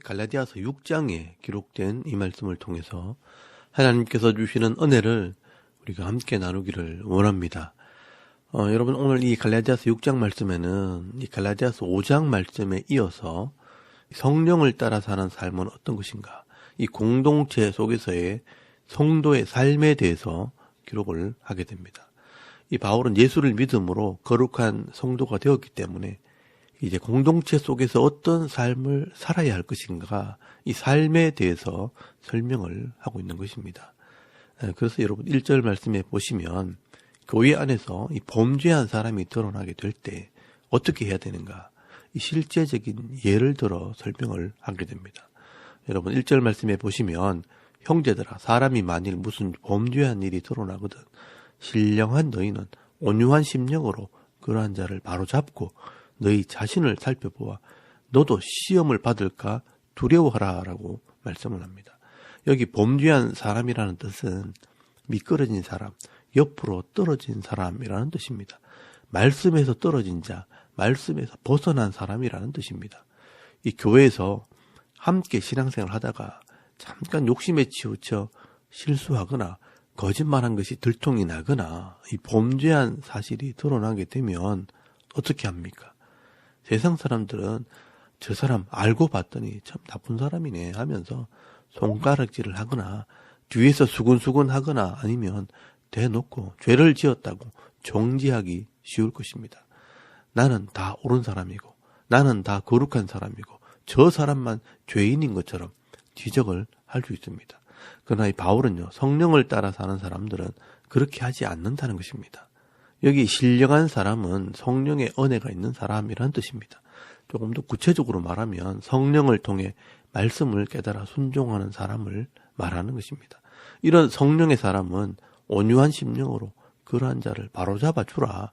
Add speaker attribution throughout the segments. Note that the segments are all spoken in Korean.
Speaker 1: 갈라디아서 6장에 기록된 이 말씀을 통해서 하나님께서 주시는 은혜를 우리가 함께 나누기를 원합니다. 여러분, 오늘 이 갈라디아서 6장 말씀에는 이 갈라디아서 5장 말씀에 이어서 성령을 따라 사는 삶은 어떤 것인가, 이 공동체 속에서의 성도의 삶에 대해서 기록을 하게 됩니다. 이 바울은 예수를 믿음으로 거룩한 성도가 되었기 때문에 이제 공동체 속에서 어떤 삶을 살아야 할 것인가, 이 삶에 대해서 설명을 하고 있는 것입니다. 그래서 여러분 1절 말씀에 보시면 교회 안에서 이 범죄한 사람이 드러나게 될 때 어떻게 해야 되는가, 이 실제적인 예를 들어 설명을 하게 됩니다. 여러분 1절 말씀에 보시면 형제들아, 사람이 만일 무슨 범죄한 일이 드러나거든 신령한 너희는 온유한 심령으로 그러한 자를 바로잡고 너희 자신을 살펴보아 너도 시험을 받을까 두려워하라 라고 말씀을 합니다. 여기 범죄한 사람이라는 뜻은 미끄러진 사람, 옆으로 떨어진 사람이라는 뜻입니다. 말씀에서 떨어진 자, 말씀에서 벗어난 사람이라는 뜻입니다. 이 교회에서 함께 신앙생활을 하다가 잠깐 욕심에 치우쳐 실수하거나 거짓말한 것이 들통이 나거나 이 범죄한 사실이 드러나게 되면 어떻게 합니까? 세상 사람들은 저 사람 알고 봤더니 참 나쁜 사람이네 하면서 손가락질을 하거나 뒤에서 수근수근 하거나 아니면 대놓고 죄를 지었다고 정지하기 쉬울 것입니다. 나는 다 옳은 사람이고 나는 다 거룩한 사람이고 저 사람만 죄인인 것처럼 지적을 할 수 있습니다. 그러나 이 바울은요, 성령을 따라 사는 사람들은 그렇게 하지 않는다는 것입니다. 여기 신령한 사람은 성령의 은혜가 있는 사람이라는 뜻입니다. 조금 더 구체적으로 말하면 성령을 통해 말씀을 깨달아 순종하는 사람을 말하는 것입니다. 이런 성령의 사람은 온유한 심령으로 그러한 자를 바로잡아 주라.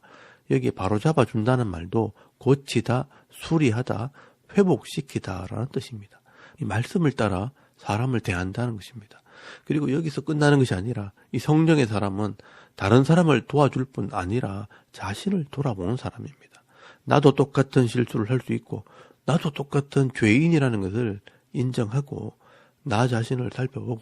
Speaker 1: 여기에 바로잡아 준다는 말도 고치다, 수리하다, 회복시키다 라는 뜻입니다. 이 말씀을 따라 사람을 대한다는 것입니다. 그리고 여기서 끝나는 것이 아니라 이 성령의 사람은 다른 사람을 도와줄 뿐 아니라 자신을 돌아보는 사람입니다. 나도 똑같은 실수를 할 수 있고 나도 똑같은 죄인이라는 것을 인정하고 나 자신을 살펴보고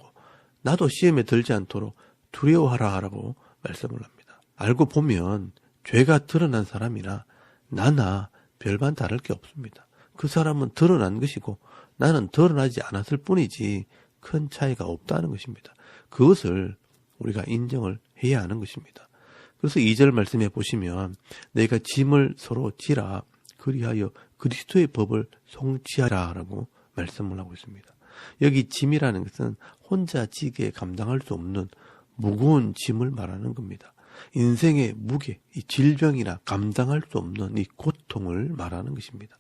Speaker 1: 나도 시험에 들지 않도록 두려워하라라고 말씀을 합니다. 알고 보면 죄가 드러난 사람이나 나나 별반 다를 게 없습니다. 그 사람은 드러난 것이고 나는 드러나지 않았을 뿐이지 큰 차이가 없다는 것입니다. 그것을 우리가 인정을 해야 하는 것입니다. 그래서 2절 말씀에 보시면 내가 짐을 서로 지라 그리하여 그리스도의 법을 성취하라 라고 말씀을 하고 있습니다. 여기 짐이라는 것은 혼자 지게 감당할 수 없는 무거운 짐을 말하는 겁니다. 인생의 무게, 이 질병이나 감당할 수 없는 이 고통을 말하는 것입니다.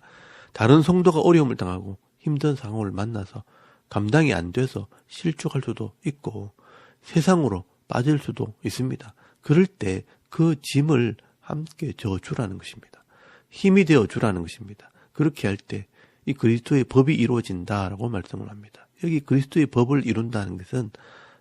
Speaker 1: 다른 성도가 어려움을 당하고 힘든 상황을 만나서 감당이 안 돼서 실족할 수도 있고 세상으로 빠질 수도 있습니다. 그럴 때 그 짐을 함께 져주라는 것입니다. 힘이 되어 주라는 것입니다. 그렇게 할 때 이 그리스도의 법이 이루어진다라고 말씀을 합니다. 여기 그리스도의 법을 이룬다는 것은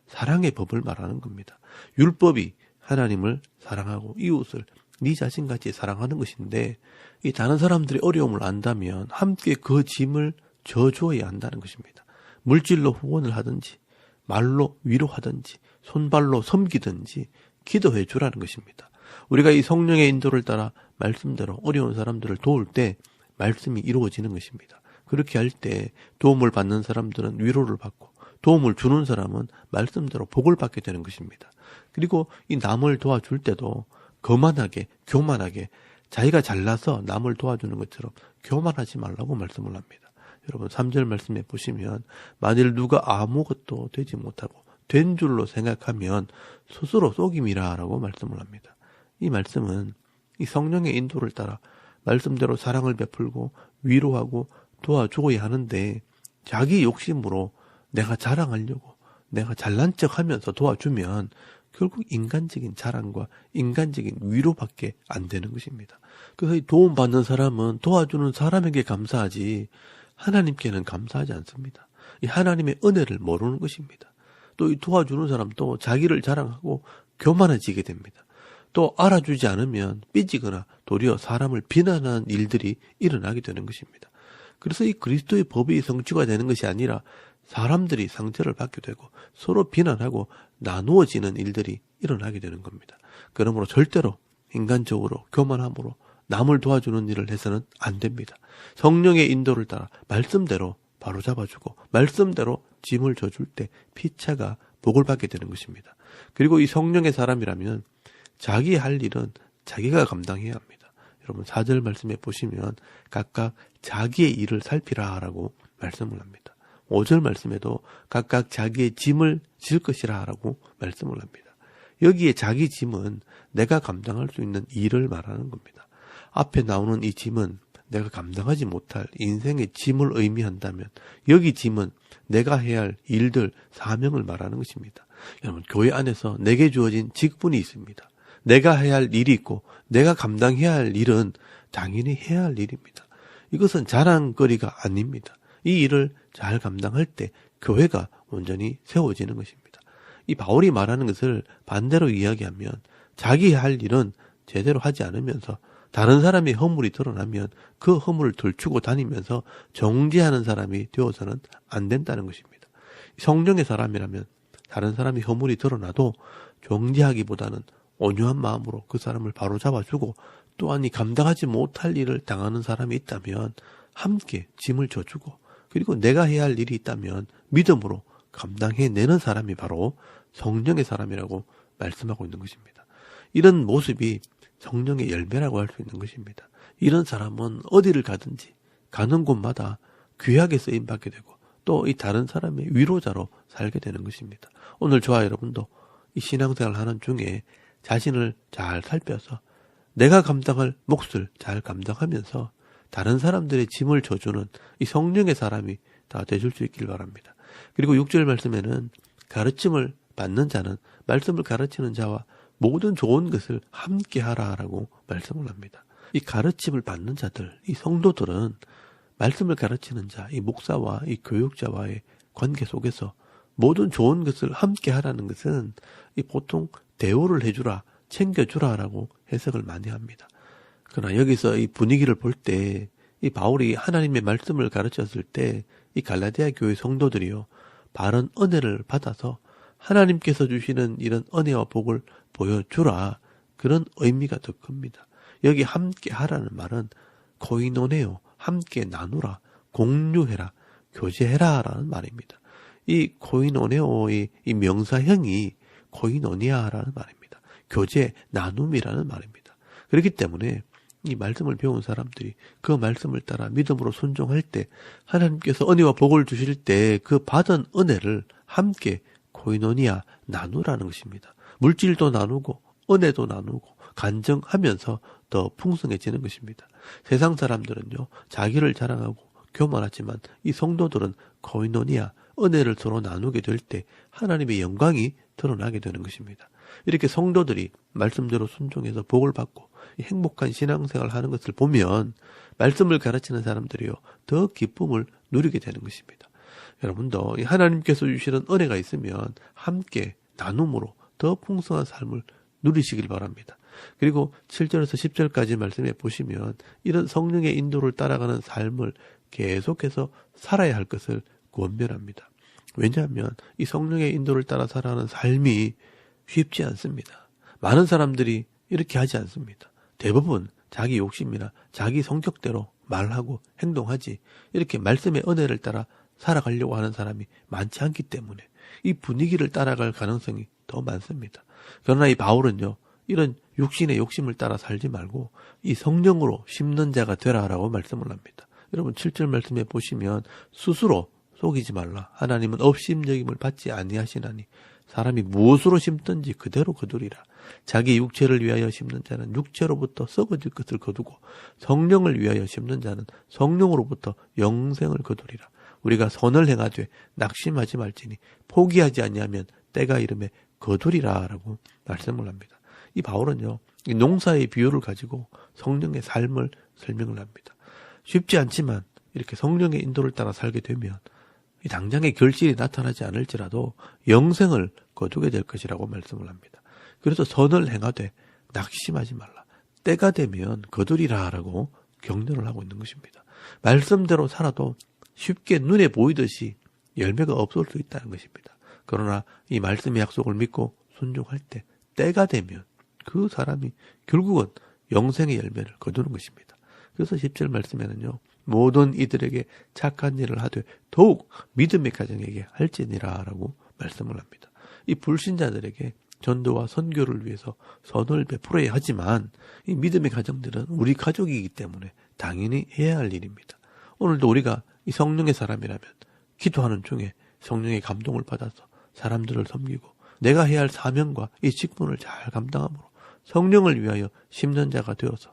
Speaker 1: 사랑의 법을 말하는 겁니다. 율법이 하나님을 사랑하고 이웃을 네 자신같이 사랑하는 것인데 이 다른 사람들이 어려움을 안다면 함께 그 짐을 져주어야 한다는 것입니다. 물질로 후원을 하든지 말로 위로하든지 손발로 섬기든지 기도해 주라는 것입니다. 우리가 이 성령의 인도를 따라 말씀대로 어려운 사람들을 도울 때 말씀이 이루어지는 것입니다. 그렇게 할 때 도움을 받는 사람들은 위로를 받고 도움을 주는 사람은 말씀대로 복을 받게 되는 것입니다. 그리고 이 남을 도와줄 때도 거만하게 교만하게 자기가 잘나서 남을 도와주는 것처럼 교만하지 말라고 말씀을 합니다. 여러분 3절 말씀에 보시면 만일 누가 아무것도 되지 못하고 된 줄로 생각하면 스스로 속임이라 라고 말씀을 합니다. 이 말씀은 이 성령의 인도를 따라 말씀대로 사랑을 베풀고 위로하고 도와주어야 하는데 자기 욕심으로 내가 자랑하려고 내가 잘난 척하면서 도와주면 결국 인간적인 자랑과 인간적인 위로밖에 안 되는 것입니다. 그래서 이 도움받는 사람은 도와주는 사람에게 감사하지 하나님께는 감사하지 않습니다. 이 하나님의 은혜를 모르는 것입니다. 또 이 도와주는 사람도 자기를 자랑하고 교만해지게 됩니다. 또 알아주지 않으면 삐지거나 도리어 사람을 비난하는 일들이 일어나게 되는 것입니다. 그래서 이 그리스도의 법이 성취가 되는 것이 아니라 사람들이 상처를 받게 되고 서로 비난하고 나누어지는 일들이 일어나게 되는 겁니다. 그러므로 절대로 인간적으로 교만함으로 남을 도와주는 일을 해서는 안 됩니다. 성령의 인도를 따라 말씀대로 바로 잡아주고 말씀대로 짐을 져줄 때 피차가 복을 받게 되는 것입니다. 그리고 이 성령의 사람이라면 자기 할 일은 자기가 감당해야 합니다. 여러분 4절 말씀에 보시면 각각 자기의 일을 살피라라고 말씀을 합니다. 5절 말씀에도 각각 자기의 짐을 질 것이라 라고 말씀을 합니다. 여기에 자기 짐은 내가 감당할 수 있는 일을 말하는 겁니다. 앞에 나오는 이 짐은 내가 감당하지 못할 인생의 짐을 의미한다면 여기 짐은 내가 해야 할 일들, 사명을 말하는 것입니다. 여러분 교회 안에서 내게 주어진 직분이 있습니다. 내가 해야 할 일이 있고 내가 감당해야 할 일은 당연히 해야 할 일입니다. 이것은 자랑거리가 아닙니다. 이 일을 잘 감당할 때 교회가 온전히 세워지는 것입니다. 이 바울이 말하는 것을 반대로 이야기하면 자기 할 일은 제대로 하지 않으면서 다른 사람의 허물이 드러나면 그 허물을 들추고 다니면서 정죄하는 사람이 되어서는 안 된다는 것입니다. 성령의 사람이라면 다른 사람의 허물이 드러나도 정죄하기보다는 온유한 마음으로 그 사람을 바로잡아주고 또한 이 감당하지 못할 일을 당하는 사람이 있다면 함께 짐을 져주고 그리고 내가 해야 할 일이 있다면 믿음으로 감당해내는 사람이 바로 성령의 사람이라고 말씀하고 있는 것입니다. 이런 모습이 성령의 열매라고 할 수 있는 것입니다. 이런 사람은 어디를 가든지 가는 곳마다 귀하게 쓰임받게 되고 또 이 다른 사람의 위로자로 살게 되는 것입니다. 오늘 저와 여러분도 이 신앙생활 하는 중에 자신을 잘 살펴서 내가 감당할 몫을 잘 감당하면서 다른 사람들의 짐을 져주는 이 성령의 사람이 다 되줄 수 있길 바랍니다. 그리고 6절 말씀에는 가르침을 받는 자는 말씀을 가르치는 자와 모든 좋은 것을 함께 하라라고 말씀을 합니다. 이 가르침을 받는 자들, 이 성도들은 말씀을 가르치는 자, 이 목사와 이 교육자와의 관계 속에서 모든 좋은 것을 함께 하라는 것은 이 보통 대우를 해주라, 챙겨주라라고 해석을 많이 합니다. 그러나 여기서 이 분위기를 볼 때 이 바울이 하나님의 말씀을 가르쳤을 때 이 갈라디아 교회 성도들이요 바른 은혜를 받아서 하나님께서 주시는 이런 은혜와 복을 보여주라 그런 의미가 더 큽니다. 여기 함께 하라는 말은 코이노네요 함께 나누라 공유해라 교제해라 라는 말입니다. 이 코이노네오의 이 명사형이 코이노니아라는 말입니다. 교제 나눔이라는 말입니다. 그렇기 때문에 이 말씀을 배운 사람들이 그 말씀을 따라 믿음으로 순종할 때 하나님께서 은혜와 복을 주실 때 그 받은 은혜를 함께 코이노니아 나누라는 것입니다. 물질도 나누고 은혜도 나누고 간증하면서 더 풍성해지는 것입니다. 세상 사람들은요 자기를 자랑하고 교만하지만 이 성도들은 코이노니아 은혜를 서로 나누게 될 때 하나님의 영광이 드러나게 되는 것입니다. 이렇게 성도들이 말씀대로 순종해서 복을 받고 행복한 신앙생활을 하는 것을 보면 말씀을 가르치는 사람들이요 더 기쁨을 누리게 되는 것입니다. 여러분도 하나님께서 주시는 은혜가 있으면 함께 나눔으로 더 풍성한 삶을 누리시길 바랍니다. 그리고 7절에서 10절까지 말씀해 보시면 이런 성령의 인도를 따라가는 삶을 계속해서 살아야 할 것을 권면합니다. 왜냐하면 이 성령의 인도를 따라 살아가는 삶이 쉽지 않습니다. 많은 사람들이 이렇게 하지 않습니다. 대부분 자기 욕심이나 자기 성격대로 말하고 행동하지 이렇게 말씀의 은혜를 따라 살아가려고 하는 사람이 많지 않기 때문에 이 분위기를 따라갈 가능성이 더 많습니다. 그러나 이 바울은요 이런 육신의 욕심을 따라 살지 말고 이 성령으로 심는 자가 되라라고 말씀을 합니다. 여러분 7절 말씀에 보시면 스스로 속이지 말라. 하나님은 업심여김을 받지 아니하시나니 사람이 무엇으로 심든지 그대로 거두리라. 자기 육체를 위하여 심는 자는 육체로부터 썩어질 것을 거두고 성령을 위하여 심는 자는 성령으로부터 영생을 거두리라. 우리가 선을 행하되 낙심하지 말지니 포기하지 아니하면 때가 이름에 거두리라 라고 말씀을 합니다. 이 바울은요 이 농사의 비유를 가지고 성령의 삶을 설명을 합니다. 쉽지 않지만 이렇게 성령의 인도를 따라 살게 되면 이 당장의 결실이 나타나지 않을지라도 영생을 거두게 될 것이라고 말씀을 합니다. 그래서 선을 행하되 낙심하지 말라. 때가 되면 거두리라 라고 격려를 하고 있는 것입니다. 말씀대로 살아도 쉽게 눈에 보이듯이 열매가 없을 수 있다는 것입니다. 그러나 이 말씀의 약속을 믿고 순종할 때 때가 되면 그 사람이 결국은 영생의 열매를 거두는 것입니다. 그래서 10절 말씀에는요. 모든 이들에게 착한 일을 하되 더욱 믿음의 가정에게 할지니라 라고 말씀을 합니다. 이 불신자들에게 전도와 선교를 위해서 선을 베풀어야 하지만 이 믿음의 가정들은 우리 가족이기 때문에 당연히 해야 할 일입니다. 오늘도 우리가 이 성령의 사람이라면 기도하는 중에 성령의 감동을 받아서 사람들을 섬기고 내가 해야 할 사명과 이 직분을 잘 감당함으로 성령을 위하여 심는 자가 되어서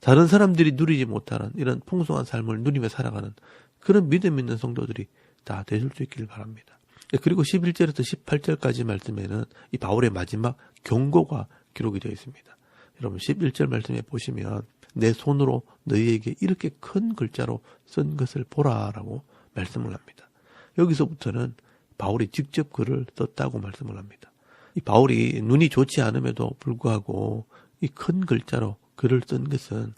Speaker 1: 다른 사람들이 누리지 못하는 이런 풍성한 삶을 누리며 살아가는 그런 믿음 있는 성도들이 다 되실 수 있기를 바랍니다. 그리고 11절에서 18절까지 말씀에는 이 바울의 마지막 경고가 기록이 되어 있습니다. 여러분 11절 말씀에 보시면 내 손으로 너희에게 이렇게 큰 글자로 쓴 것을 보라라고 말씀을 합니다. 여기서부터는 바울이 직접 글을 썼다고 말씀을 합니다. 이 바울이 눈이 좋지 않음에도 불구하고 이 큰 글자로 글을 쓴 것은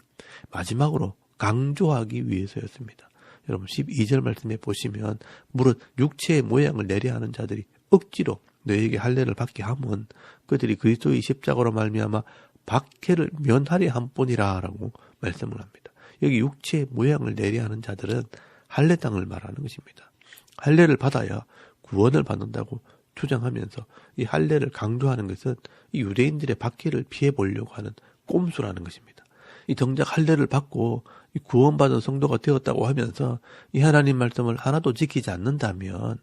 Speaker 1: 마지막으로 강조하기 위해서였습니다. 여러분 12절 말씀에 보시면 무릇 육체의 모양을 내려 하는 자들이 억지로 너에게 할례를 받게 하면 그들이 그리스도의 십자가로 말미암아 박해를 면하려 함뿐이라 라고 말씀을 합니다. 여기 육체의 모양을 내려 하는 자들은 할례 땅을 말하는 것입니다. 할례를 받아야 구원을 받는다고 주장하면서 이 할례를 강조하는 것은 이 유대인들의 박해를 피해 보려고 하는 꼼수라는 것입니다. 이 정작 할례를 받고 이 구원받은 성도가 되었다고 하면서 이 하나님 말씀을 하나도 지키지 않는다면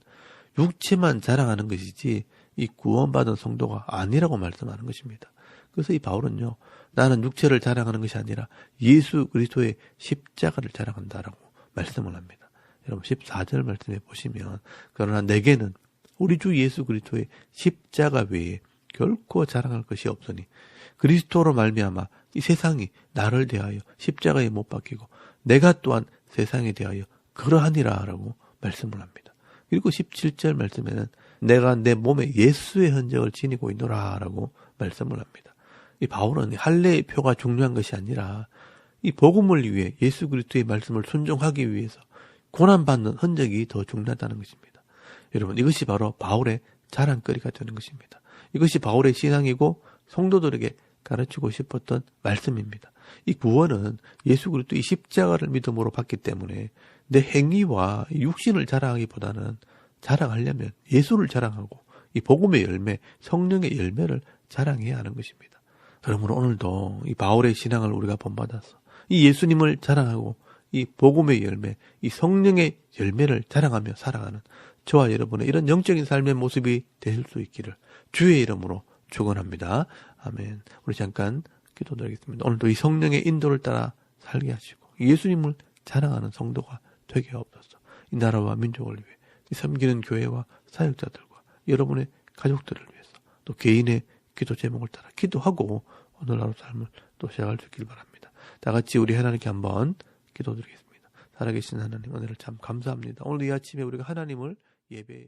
Speaker 1: 육체만 자랑하는 것이지 이 구원받은 성도가 아니라고 말씀하는 것입니다. 그래서 이 바울은요, 나는 육체를 자랑하는 것이 아니라 예수 그리스도의 십자가를 자랑한다라고 말씀을 합니다. 여러분 14절 말씀에 보시면 그러나 내게는 우리 주 예수 그리스도의 십자가 외에 결코 자랑할 것이 없으니 그리스도로 말미암아 이 세상이 나를 대하여 십자가에 못 박히고 내가 또한 세상에 대하여 그러하니라 라고 말씀을 합니다. 그리고 17절 말씀에는 내가 내 몸에 예수의 흔적을 지니고 있노라 라고 말씀을 합니다. 이 바울은 할례의 표가 중요한 것이 아니라 이 복음을 위해 예수 그리스도의 말씀을 순종하기 위해서 고난받는 흔적이 더 중요하다는 것입니다. 여러분 이것이 바로 바울의 자랑거리가 되는 것입니다. 이것이 바울의 신앙이고 성도들에게 가르치고 싶었던 말씀입니다. 이 구원은 예수 그리스도의 십자가를 믿음으로 받기 때문에 내 행위와 육신을 자랑하기보다는 자랑하려면 예수를 자랑하고 이 복음의 열매, 성령의 열매를 자랑해야 하는 것입니다. 그러므로 오늘도 이 바울의 신앙을 우리가 본받아서 이 예수님을 자랑하고 이 복음의 열매, 이 성령의 열매를 자랑하며 살아가는 저와 여러분의 이런 영적인 삶의 모습이 되실 수 있기를 주의 이름으로 축원합니다. 아멘. 우리 잠깐 기도드리겠습니다. 오늘도 이 성령의 인도를 따라 살게 하시고 예수님을 자랑하는 성도가 되게 하옵소서. 이 나라와 민족을 위해 섬기는 교회와 사역자들과 여러분의 가족들을 위해서 또 개인의 기도 제목을 따라 기도하고 오늘 하루 삶을 또 시작할 수 있길 바랍니다. 다 같이 우리 하나님께 한번 기도드리겠습니다. 살아계신 하나님, 오늘을 참 감사합니다. 오늘 이 아침에 우리가 하나님을 예배해